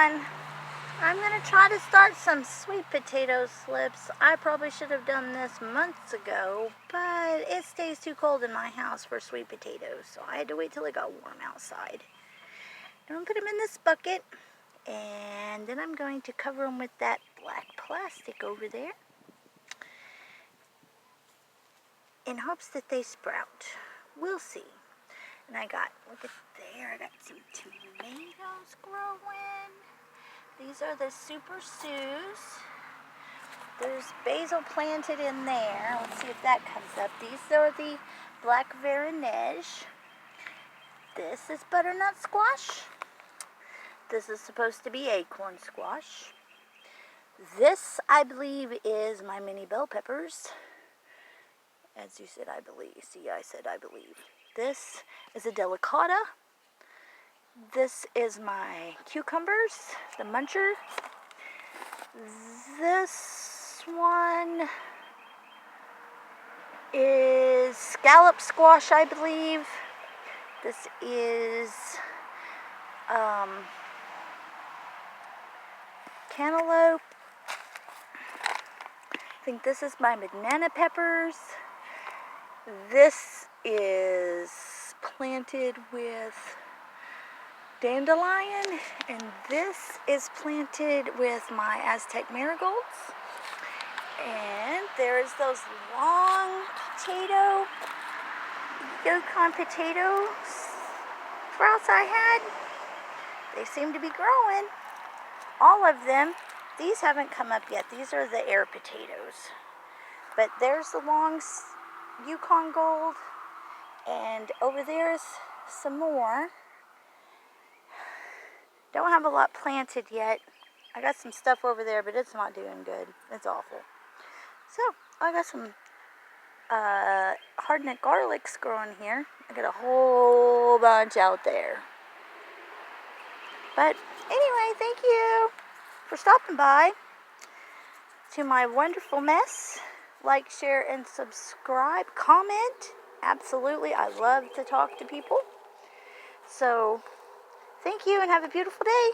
everyone. I'm going to try to start some sweet potato slips. I probably should have done this months ago, but it stays too cold in my house for sweet potatoes, so I had to wait till it got warm outside. I'm going to put them in this bucket, and then I'm going to cover them with that black plastic over there in hopes that they sprout. We'll see. And look at there, I got some tomatoes growing. These are the Super Sues. There's basil planted in there. Let's see if that comes up. These are the black veronage. This is butternut squash. This is supposed to be acorn squash. This, I believe, is my mini bell peppers. As you said, I believe. See, I said I believe. This is a delicata. This is my cucumbers, the muncher. This one is scallop squash, I believe. This is cantaloupe. I think this is my banana peppers. This is planted with dandelion, and this is planted with my Aztec marigolds. And there's those long potato, yukon potato sprouts I had. They seem to be growing. All of them. These haven't come up yet. These are the air potatoes. But there's the long Yukon Gold, and over there's some more. Don't have a lot planted yet. I got some stuff over there, but it's not doing good. It's awful. So, I got some hardneck garlics growing here. I got a whole bunch out there. But anyway, thank you for stopping by to my wonderful mess. Like, share, and subscribe. Comment. Absolutely. I love to talk to people. So, thank you and have a beautiful day.